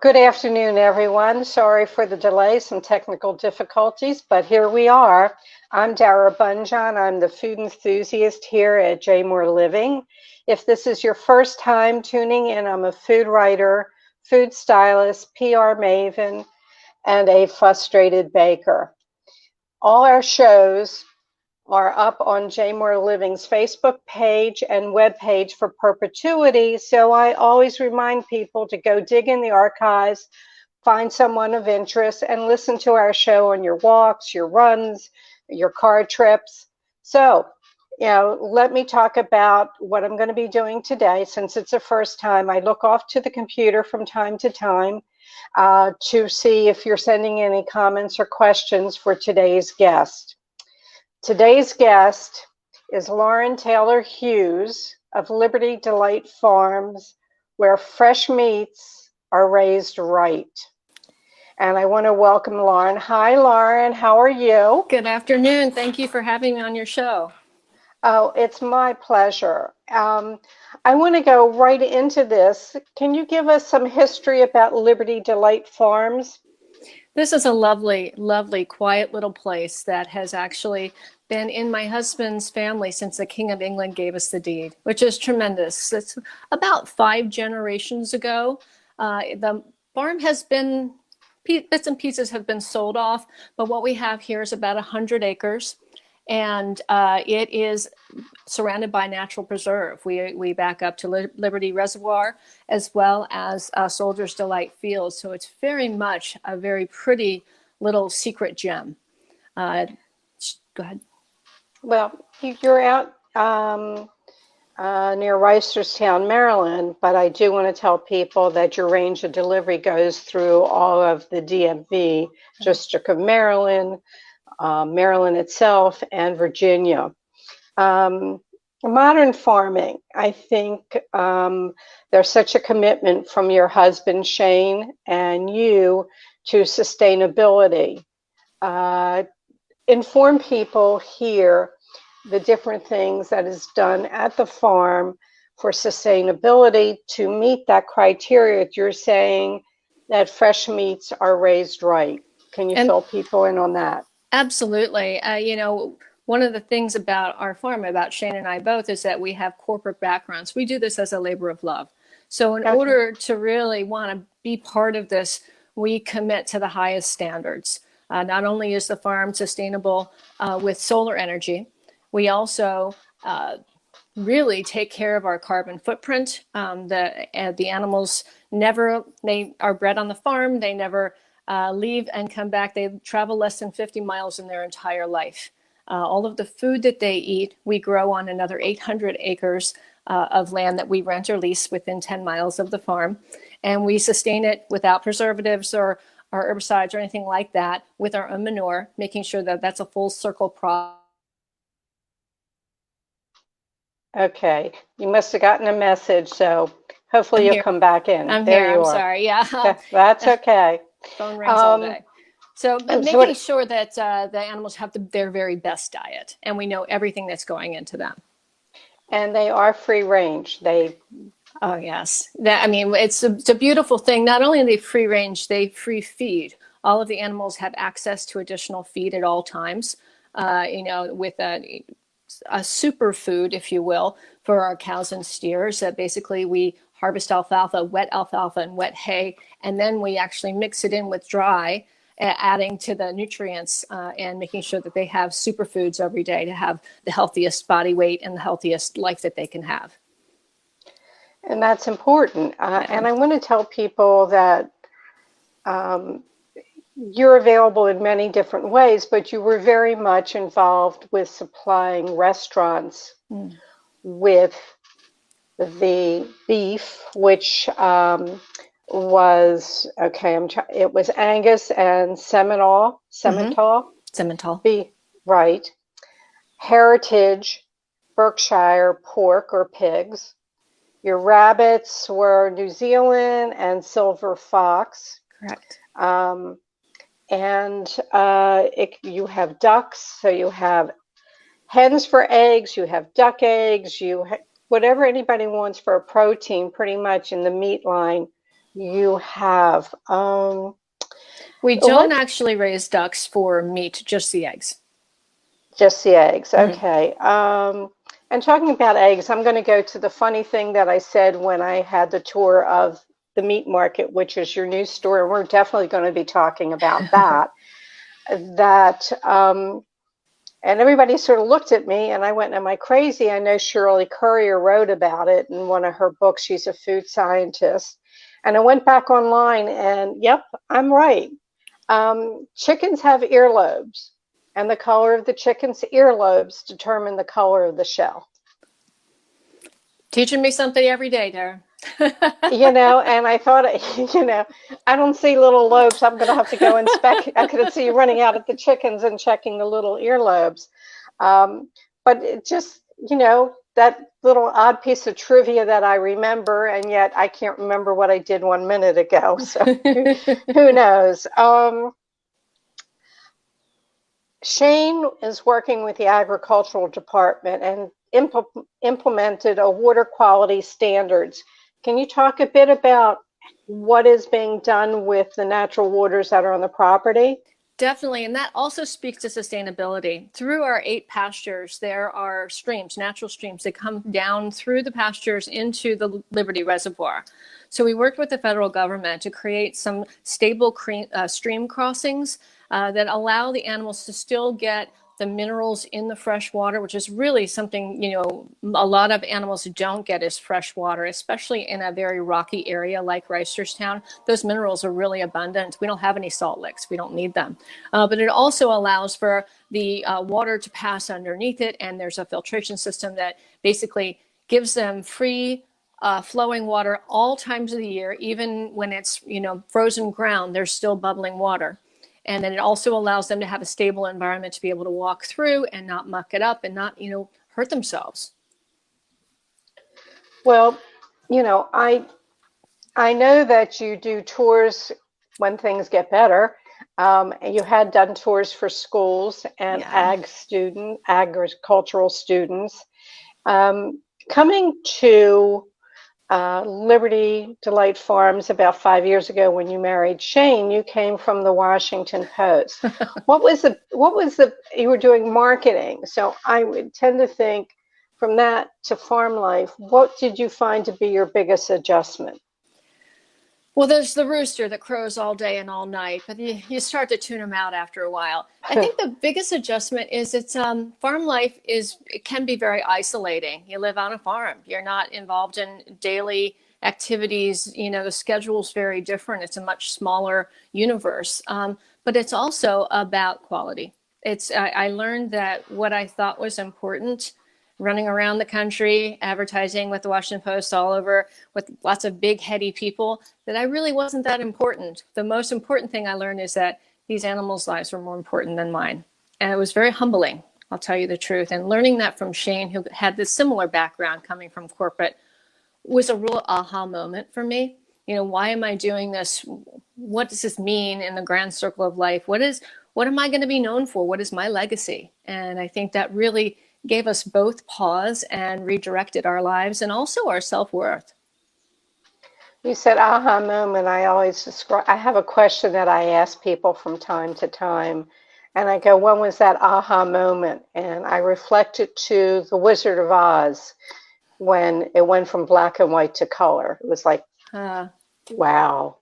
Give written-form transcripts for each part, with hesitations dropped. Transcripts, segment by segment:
Good afternoon, everyone. Sorry for the delay, some technical difficulties, but here we are. I'm Dara Bunjon. I'm the food enthusiast here at J Moore Living. If this is your first time tuning in, I'm a food writer, food stylist, PR maven, and a frustrated baker. All our shows are up on J Moore Living's Facebook page and webpage for perpetuity. So I always remind people to go dig in the archives, find someone of interest, and listen to our show on your walks, your runs, your car trips. So, let me talk about what I'm going to be doing today. Since it's the first time, I look off to the computer from time to time to see if you're sending any comments or questions for today's guest. Today's guest is Lauren Taylor Hughes of Liberty Delight Farms, where fresh meats are raised right. And I want to welcome Lauren. Hi, Lauren. How are you? Good afternoon. Thank you for having me on your show. Oh, it's my pleasure. I want to go right into this. Can you give us some history about Liberty Delight Farms? This is a lovely, lovely, quiet little place that has actually been in my husband's family since the King of England gave us the deed, which is tremendous. It's about 5 generations ago. The farm has been, bits and pieces have been sold off, but what we have here is about 100 acres. And it is surrounded by natural preserve. We back up to Liberty Reservoir as well as Soldier's Delight Fields. So it's very much a very pretty little secret gem. Go ahead. Well, you're out near Reisterstown, Maryland, but I do want to tell people that your range of delivery goes through all of the DMV, District of Maryland, Maryland itself, and Virginia. Modern farming, I think there's such a commitment from your husband, Shane, and you to sustainability. Inform people here the different things that is done at the farm for sustainability to meet that criteria. You're saying that fresh meats are raised right. Can you fill people in on that? Absolutely. One of the things about our farm, about Shane and I both, is that we have corporate backgrounds. We do this as a labor of love. So in order to really want to be part of this, we commit to the highest standards. Not only is the farm sustainable with solar energy, we also really take care of our carbon footprint. The animals they are bred on the farm. They never leave and come back. They travel less than 50 miles in their entire life. All of the food that they eat, we grow on another 800 acres of land that we rent or lease within 10 miles of the farm. And we sustain it without preservatives or herbicides or anything like that, with our own manure, making sure that that's a full circle process. Okay, you must have gotten a message, so hopefully you'll come back in. I'm there here. You I'm are. Sorry. Yeah. That's okay. Phone rings all day. So making sure that the animals have their very best diet, and we know everything that's going into them. And they are free range. Oh yes, it's a beautiful thing. Not only are they free range, they free feed. All of the animals have access to additional feed at all times. With a superfood, if you will, for our cows and steers. Basically, we harvest alfalfa, and wet hay, and then we actually mix it in with dry, adding to the nutrients and making sure that they have superfoods every day to have the healthiest body weight and the healthiest life that they can have. And that's important. And I want to tell people that you're available in many different ways, but you were very much involved with supplying restaurants with the beef, which was it was Angus and Simmental beef, right? Heritage Berkshire pork or pigs. Your rabbits were New Zealand and Silver Fox. Correct. You have ducks, so you have hens for eggs, you have duck eggs, whatever anybody wants for a protein, pretty much in the meat line, you have. We don't Let's actually raise ducks for meat, just the eggs. Just the eggs. Mhm. Okay. And talking about eggs, I'm going to go to the funny thing that I said when I had the tour of the meat market, which is your new store. And we're definitely going to be talking about that. That and everybody sort of looked at me, and I went, "Am I crazy?" I know Shirley Currier wrote about it in one of her books. She's a food scientist. And I went back online, and yep, I'm right. Chickens have earlobes, and the color of the chicken's earlobes determine the color of the shell. Teaching me something every day, Dara. And I thought, I don't see little lobes. I'm going to have to go inspect. I could see you running out at the chickens and checking the little earlobes. But it just, that little odd piece of trivia that I remember, and yet I can't remember what I did 1 minute ago. So who knows? Shane is working with the agricultural department and implemented a water quality standards. Can you talk a bit about what is being done with the natural waters that are on the property? Definitely, and that also speaks to sustainability. Through our 8 pastures, there are streams, natural streams that come down through the pastures into the Liberty Reservoir. So we worked with the federal government to create some stable stream crossings that allow the animals to still get the minerals in the fresh water, which is really something, a lot of animals don't get is fresh water, especially in a very rocky area like Reisterstown. Those minerals are really abundant. We don't have any salt licks. We don't need them. But it also allows for the water to pass underneath it. And there's a filtration system that basically gives them free flowing water all times of the year. Even when it's, frozen ground, there's still bubbling water. And then it also allows them to have a stable environment to be able to walk through and not muck it up and not, hurt themselves. Well, I know that you do tours when things get better. And you had done tours for schools and Yeah. agricultural students. Coming to Liberty Delight Farms about 5 years ago when you married Shane, you came from the Washington Post. You were doing marketing. So I would tend to think from that to farm life, what did you find to be your biggest adjustment? Well, there's the rooster that crows all day and all night, but you start to tune him out after a while. I think the biggest adjustment is farm life it can be very isolating. You live on a farm. You're not involved in daily activities. The schedule's very different. It's a much smaller universe, but it's also about quality. I learned that what I thought was important, running around the country, advertising with the Washington Post all over with lots of big, heady people, that I really wasn't that important. The most important thing I learned is that these animals' lives were more important than mine. And it was very humbling, I'll tell you the truth. And learning that from Shane, who had this similar background coming from corporate, was a real aha moment for me. Why am I doing this? What does this mean in the grand circle of life? What am I going to be known for? What is my legacy? And I think that really gave us both pause and redirected our lives and also our self-worth. You said aha moment. I have a question that I ask people from time to time. And I go, when was that aha moment? And I reflect it to The Wizard of Oz when it went from black and white to color. It was like, wow.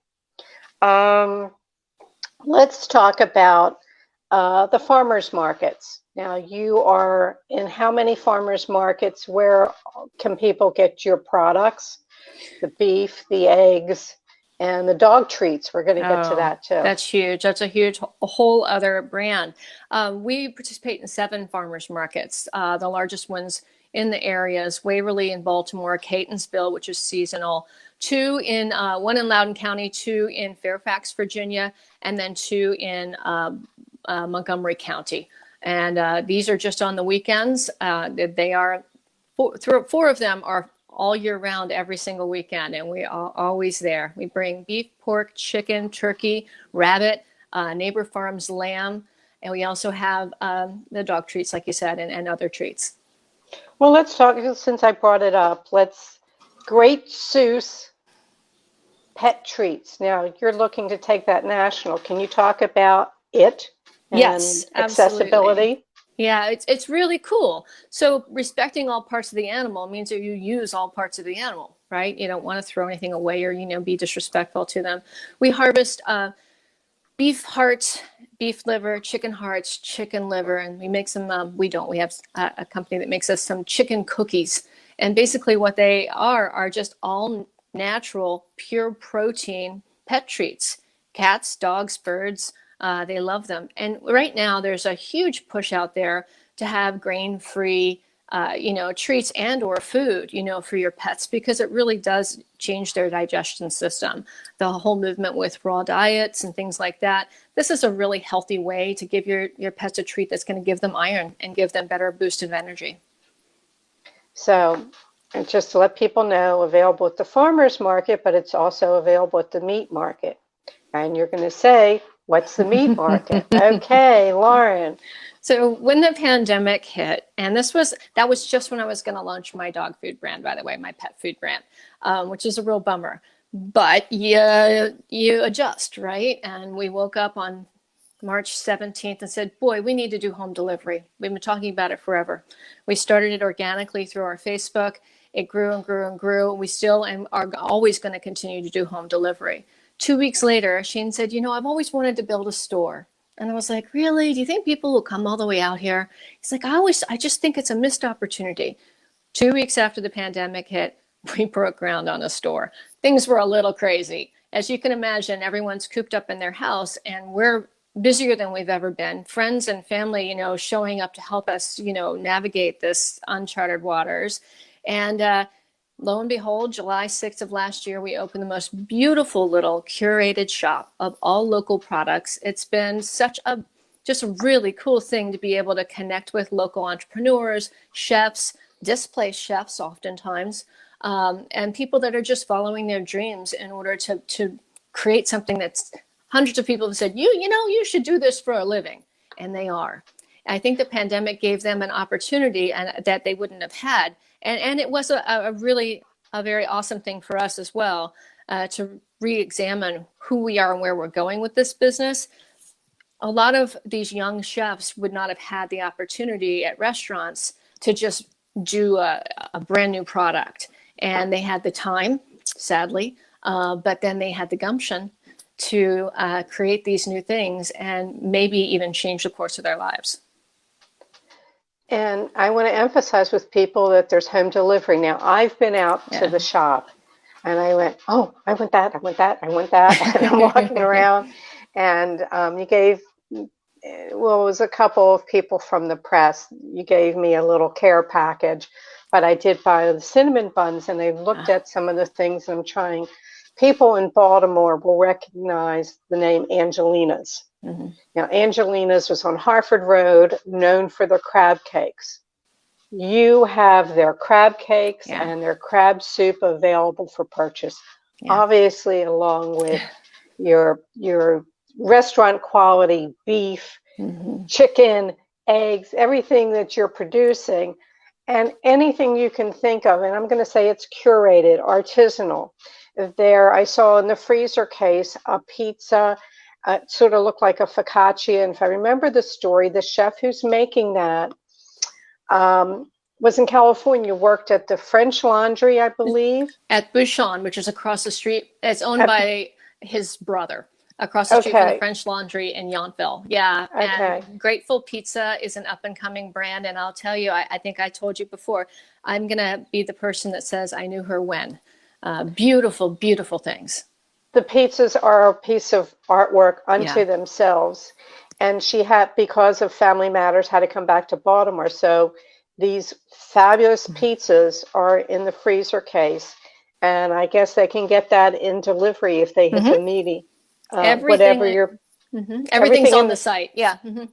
Let's talk about the farmers markets. Now, you are in how many farmers markets? Where can people get your products? The beef, the eggs, and the dog treats. We're going to get to that too. That's huge. That's a whole other brand. We participate in 7 farmers markets. The largest ones in the areas: Waverly in Baltimore, Catonsville, which is seasonal, 2 one in Loudoun County, 2 in Fairfax, Virginia, and then 2 in Montgomery County. And these are just on the weekends. They are 4 of them are all year round, every single weekend, and we are always there. We bring beef, pork, chicken, turkey, rabbit, neighbor farms lamb, and we also have the dog treats, like you said, and other treats. Well, let's talk, since I brought it up, Great Seuss pet treats. Now, you're looking to take that national. Can you talk about it and Yes, absolutely. accessibility? Yeah, it's really cool. So respecting all parts of the animal means that you use all parts of the animal, right? You don't want to throw anything away or, be disrespectful to them. We harvest beef hearts, beef liver, chicken hearts, chicken liver, and we make some, we have a company that makes us some chicken cookies. And basically what they are just all natural, pure protein pet treats. Cats, dogs, birds, they love them. And right now there's a huge push out there to have grain-free treats and or food, for your pets, because it really does change their digestion system. The whole movement with raw diets and things like that. This is a really healthy way to give your pets a treat that's going to give them iron and give them better boost of energy. So, and just to let people know, available at the farmer's market, but it's also available at the meat market. And you're going to say, what's the meat market? Okay, Lauren. So when the pandemic hit, and that was just when I was going to launch my dog food brand, by the way, my pet food brand, which is a real bummer. But you adjust, right? And we woke up on March 17th and said, boy, we need to do home delivery. We've been talking about it forever. We started it organically through our Facebook. It grew and grew and grew. We still are always going to continue to do home delivery. 2 weeks later, Shane said, I've always wanted to build a store. And I was like, really? Do you think people will come all the way out here? He's like, I just think it's a missed opportunity. 2 weeks after the pandemic hit, we broke ground on a store. Things were a little crazy. As you can imagine, everyone's cooped up in their house, and we're busier than we've ever been. Friends and family, showing up to help us, navigate this uncharted waters. And lo and behold, July 6th of last year, we opened the most beautiful little curated shop of all local products. It's been just a really cool thing to be able to connect with local entrepreneurs, chefs, displaced chefs oftentimes, and people that are just following their dreams in order to create something that's hundreds of people have said, you should do this for a living. And they are. I think the pandemic gave them an opportunity and that they wouldn't have had. And it was a very awesome thing for us as well, to re-examine who we are and where we're going with this business. A lot of these young chefs would not have had the opportunity at restaurants to just do a brand new product. And they had the time, sadly, but then they had the gumption to create these new things and maybe even change the course of their lives. And I want to emphasize with people that there's home delivery. Now, I've been out to the shop and I went, oh, I want that, I want that, I want that. And I'm walking around, and you gave, well, it was a couple of people from the press. You gave me a little care package, but I did buy the cinnamon buns, and I looked at some of the things I'm trying. People in Baltimore will recognize the name Angelinas. Mm-hmm. Now, Angelinas was on Harford Road, known for their crab cakes. You have their crab cakes and their crab soup available for purchase, obviously, along with your restaurant quality beef, chicken, eggs, everything that you're producing, and anything you can think of. And I'm going to say it's curated, artisanal. There, I saw in the freezer case a pizza. It sort of looked like a focaccia. And if I remember the story, the chef who's making that was in California, worked at the French Laundry, I believe. At Bunjon, which is across the street. It's owned by his brother, across the street from the French Laundry in Yountville. Yeah. And Grateful Pizza is an up-and-coming brand. And I'll tell you, I think I told you before, I'm going to be the person that says I knew her when. Beautiful, beautiful things. The pizzas are a piece of artwork unto themselves. And she had, because of family matters, had to come back to Baltimore. So these fabulous pizzas are in the freezer case. And I guess they can get that in delivery if they hit the meaty. Everything's on the site. Yeah. Mm-hmm.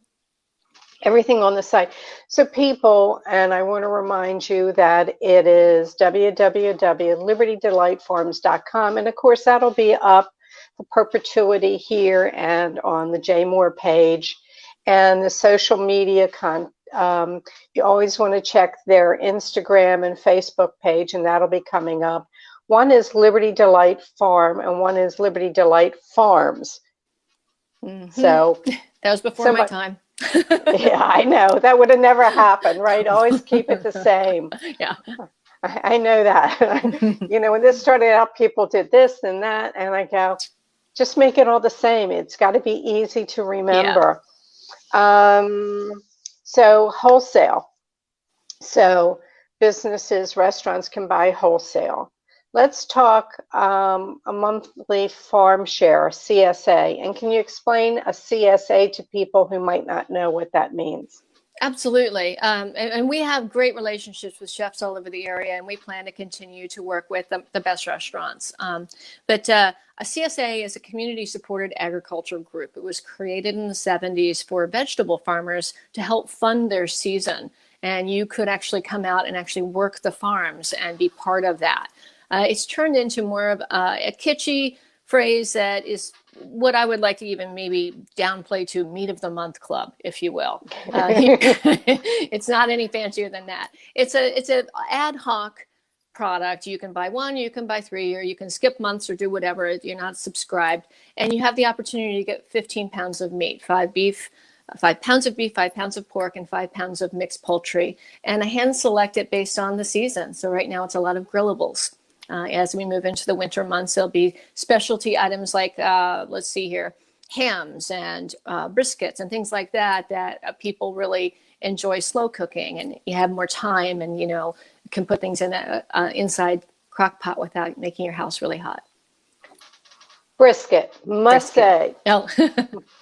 Everything on the site. So people, and I want to remind you that it is www.libertydelightfarms.com. And of course, that'll be up for perpetuity here and on the J Moore page. And the social media you always want to check their Instagram and Facebook page, and that'll be coming up. One is Liberty Delight Farm, and one is Liberty Delight Farms. So that was before my time. Yeah, I know. That would have never happened, right? Always keep it the same. Yeah. I know that. When this started out, people did this and that, and I go, just make it all the same. It's got to be easy to remember. Yeah. So wholesale. So businesses, restaurants can buy wholesale. Let's talk a monthly farm share, CSA. And can you explain a CSA to people who might not know what that means? Absolutely. And we have great relationships with chefs all over the area, and we plan to continue to work with the best restaurants. But a CSA is a community-supported agriculture group. It was created in the 70s for vegetable farmers to help fund their season. And you could actually come out and actually work the farms and be part of that. It's turned into more of a kitschy phrase that is what I would like to even maybe downplay to meat of the month club, if you will. It's not any fancier than that. It's an ad hoc product. You can buy one, you can buy three, or you can skip months or do whatever. You're not subscribed, and you have the opportunity to get 15 pounds of meat, 5 pounds of beef, 5 pounds of pork, and 5 pounds of mixed poultry. And I hand select it based on the season. So right now it's a lot of grillables. As we move into the winter months, there'll be specialty items like, let's see here, hams and briskets and things like that people really enjoy slow cooking, and you have more time, and can put things in a inside crock pot without making your house really hot. Brisket, must say. Oh.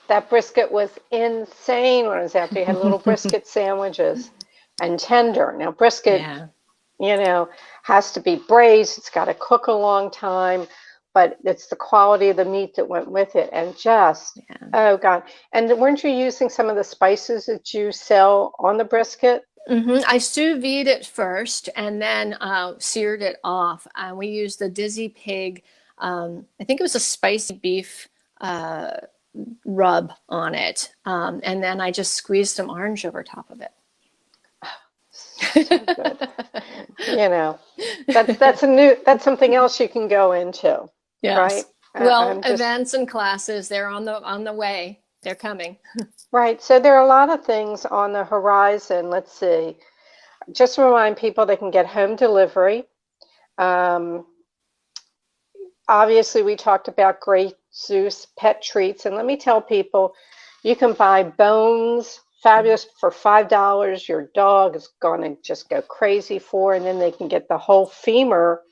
That brisket was insane when I was out there. You had little brisket sandwiches and tender. Now brisket, has to be braised. It's got to cook a long time, but it's the quality of the meat that went with it. And oh God. And weren't you using some of the spices that you sell on the brisket? Mm-hmm. I sous vide it first and then seared it off. We used the Dizzy Pig. I think it was a spicy beef rub on it. And then I just squeezed some orange over top of it. So good. That's something else you can go into. Yes. Right? Well, events and classes, they're on the way. They're coming. Right. So there are a lot of things on the horizon. Let's see. Just to remind people, they can get home delivery. Obviously, we talked about Great Zeus pet treats. And let me tell people, you can buy bones, fabulous, for $5. Your dog is going to just go crazy for. And then they can get the whole femur.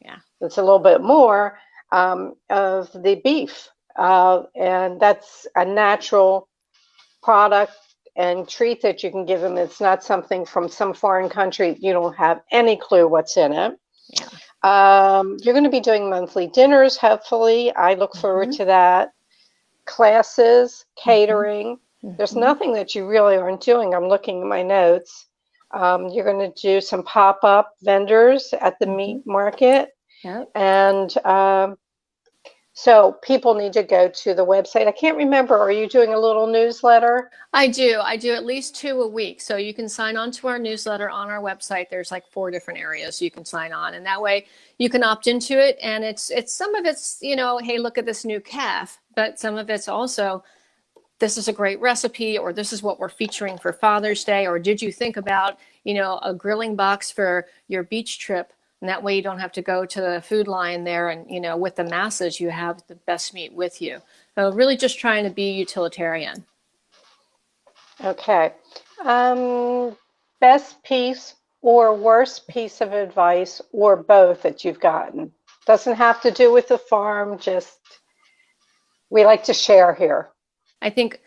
Yeah. That's a little bit more of the beef. And that's a natural product and treat that you can give them. It's not something from some foreign country. You don't have any clue what's in it. Yeah. You're going to be doing monthly dinners, hopefully. I look forward to that. Classes, catering. There's nothing that you really aren't doing. I'm looking at my notes. You're going to do some pop-up vendors at the meat market. Yep. And so people need to go to the website. I can't remember. Are you doing a little newsletter? I do at least 2 a week. So you can sign on to our newsletter on our website. There's like 4 different areas you can sign on. And that way you can opt into it. And it's some of it's, hey, look at this new calf. But some of it's also, this is a great recipe, or this is what we're featuring for Father's Day. Or did you think about, a grilling box for your beach trip? And that way you don't have to go to the food line there, and, with the masses, you have the best meat with you. So really just trying to be utilitarian. Okay. Best piece or worst piece of advice, or both, that you've gotten? Doesn't have to do with the farm, just we like to share here. I think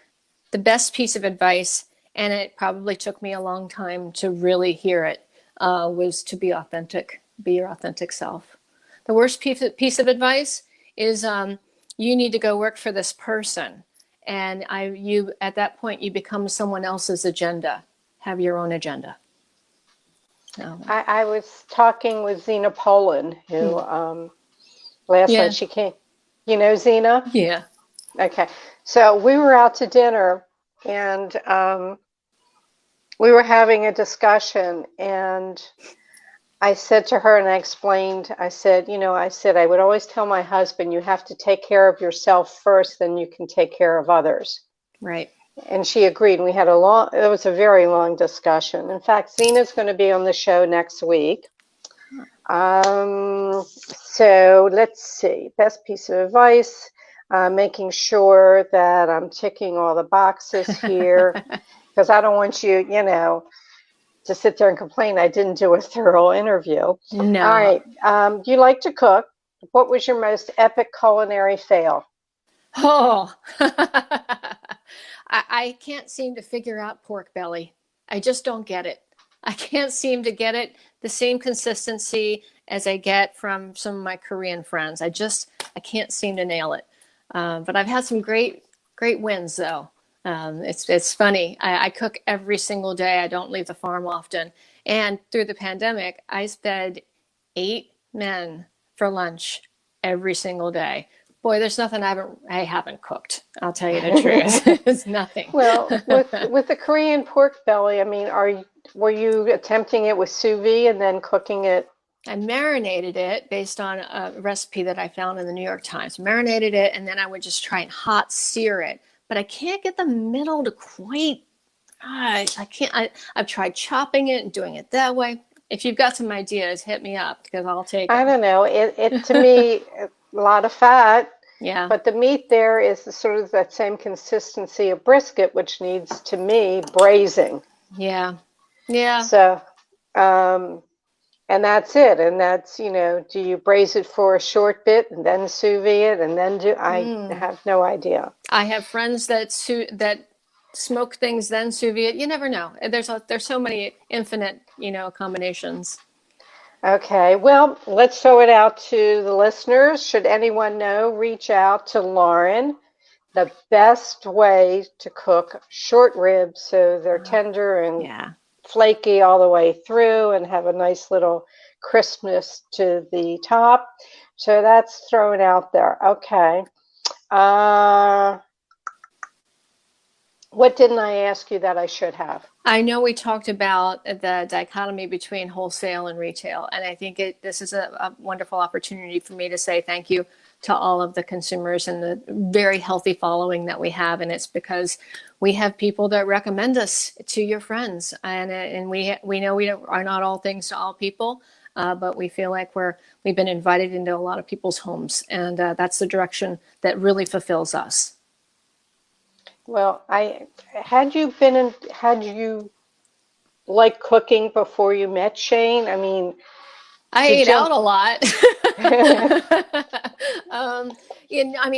the best piece of advice, and it probably took me a long time to really hear it, was to be authentic. Be your authentic self. The worst piece of advice is you need to go work for this person, and you at that point you become someone else's agenda. Have your own agenda. I was talking with Zena Poland, who last night she came. You know Zena? Yeah. Okay. So we were out to dinner, and we were having a discussion, and I said to her, and I explained, I said, I would always tell my husband, you have to take care of yourself first, then you can take care of others. Right. And she agreed. And it was a very long discussion. In fact, Zena's going to be on the show next week. So let's see, best piece of advice, making sure that I'm ticking all the boxes here, because I don't want you, to sit there and complain I didn't do a thorough interview. No. All right. You like to cook. What was your most epic culinary fail? Oh, I can't seem to figure out pork belly. I just don't get it. I can't seem to get it the same consistency as I get from some of my Korean friends. I can't seem to nail it. But I've had some great wins though. It's funny. I cook every single day. I don't leave the farm often. And through the pandemic, I fed 8 men for lunch every single day. Boy, there's nothing I haven't cooked. I'll tell you the truth. It's nothing. Well, with the Korean pork belly, I mean, were you attempting it with sous vide and then cooking it? I marinated it based on a recipe that I found in the New York Times. Marinated it, and then I would just try and hot sear it. But I can't get the middle to quite. I can't. I've tried chopping it and doing it that way. If you've got some ideas, hit me up because I'll take it. I don't know. It to me, a lot of fat. Yeah. But the meat there is sort of that same consistency of brisket, which needs, to me, braising. Yeah. Yeah. So, and that's it. And that's, do you braise it for a short bit and then sous vide it and then I have no idea. I have friends that smoke things then sous vide. You never know. There's so many infinite, combinations. Okay, well, let's throw it out to the listeners. Should anyone know, reach out to Lauren. The best way to cook short ribs so they're tender and flaky all the way through and have a nice little crispness to the top. So that's thrown out there. Okay. What didn't I ask you that I should have? I know we talked about the dichotomy between wholesale and retail, and I think this is a wonderful opportunity for me to say thank you to all of the consumers and the very healthy following that we have. And it's because we have people that recommend us to your friends, and we know we are not all things to all people, but we feel like we've been invited into a lot of people's homes, and that's the direction that really fulfills us. Well, had you liked cooking before you met Shane? I mean, I ate out a lot.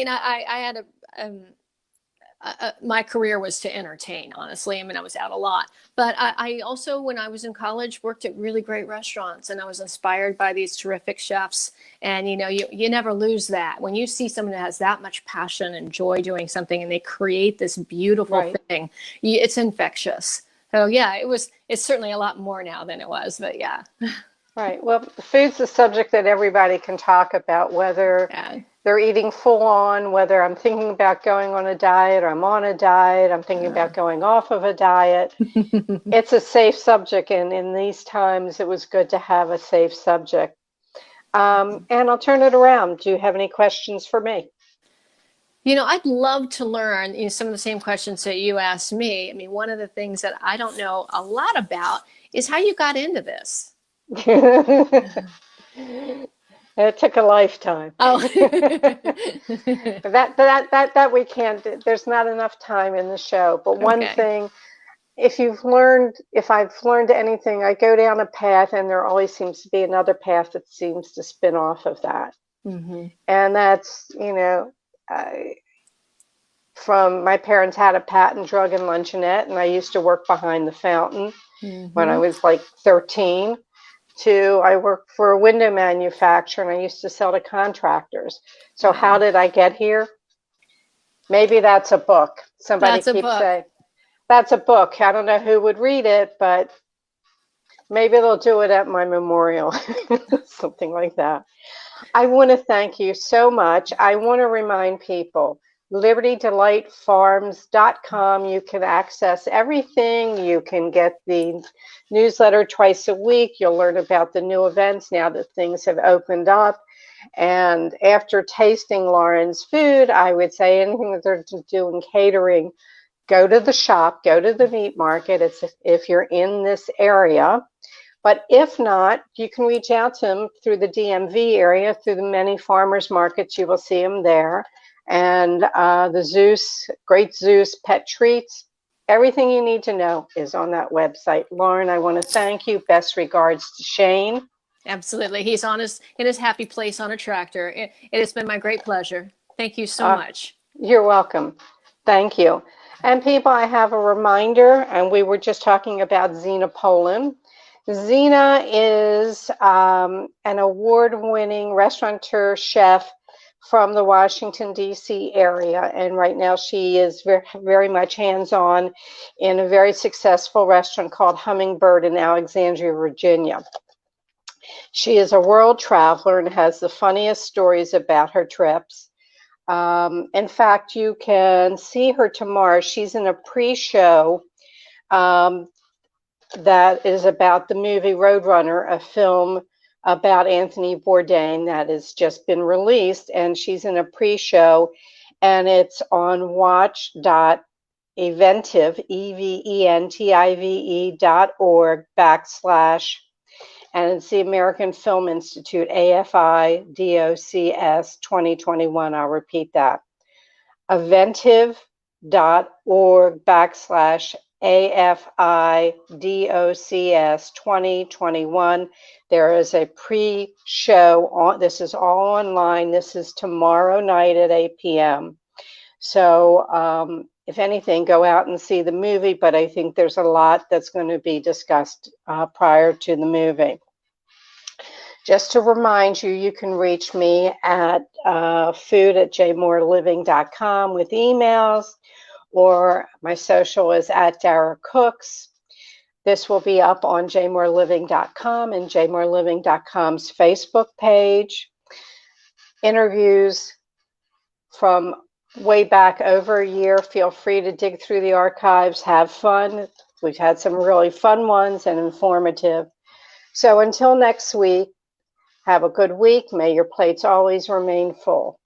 I had my career was to entertain, honestly. I mean, I was out a lot. But I also, when I was in college, worked at really great restaurants, and I was inspired by these terrific chefs. And, you never lose that. When you see someone that has that much passion and joy doing something and they create this beautiful thing, it's infectious. So, yeah, it's certainly a lot more now than it was, but yeah. Right. Well, food's a subject that everybody can talk about, whether they're eating full on, whether I'm thinking about going on a diet or I'm on a diet, I'm thinking about going off of a diet. It's a safe subject, and in these times, it was good to have a safe subject. And I'll turn it around. Do you have any questions for me? I'd love to learn some of the same questions that you asked me. I mean, one of the things that I don't know a lot about is how you got into this. It took a lifetime. Oh, that we can't. There's not enough time in the show. But one thing, if I've learned anything, I go down a path, and there always seems to be another path that seems to spin off of that. Mm-hmm. And that's, from my parents had a patent drug and luncheonette, and I used to work behind the fountain when I was like 13. I worked for a window manufacturer, and I used to sell to contractors. So how did I get here? Maybe that's a book. Somebody keeps saying, that's a book. I don't know who would read it, but maybe they'll do it at my memorial, something like that. I want to thank you so much. I want to remind people, libertydelightfarms.com. You can access everything. You can get the newsletter twice a week. You'll learn about the new events now that things have opened up. And after tasting Lauren's food, I would say anything that they're doing catering, go to the shop, go to the meat market. It's if you're in this area. But if not, you can reach out to them through the DMV area, through the many farmers markets. You will see them there. And the Zeus, Great Zeus Pet Treats, everything you need to know is on that website. Lauren, I want to thank you. Best regards to Shane. Absolutely. He's in his happy place on a tractor. It has been my great pleasure. Thank you so much. You're welcome. Thank you. And people, I have a reminder, and we were just talking about Zena Poland. Zena is an award-winning restaurateur chef from the Washington, D.C. area. And right now she is very, very much hands-on in a very successful restaurant called Hummingbird in Alexandria, Virginia. She is a world traveler and has the funniest stories about her trips. In fact, you can see her tomorrow. She's in a pre-show that is about the movie Roadrunner, a film about Anthony Bourdain that has just been released, and she's in a pre-show, and it's on watch.eventive, eventive.org / and it's the American Film Institute, AFI DOCS 2021. I'll repeat that. Eventive.org / AFI DOCS 2021. There is a pre-show on. This is all online. This is tomorrow night at 8 p.m. So if anything, go out and see the movie, but I think there's a lot that's going to be discussed prior to the movie. Just to remind you, you can reach me at food@jmoreliving.com with emails, or my social is at Dara Cooks. This will be up on jmoreliving.com and jmoreliving.com's Facebook page. Interviews from way back over a year. Feel free to dig through the archives, have fun. We've had some really fun ones and informative. So until next week, have a good week. May your plates always remain full.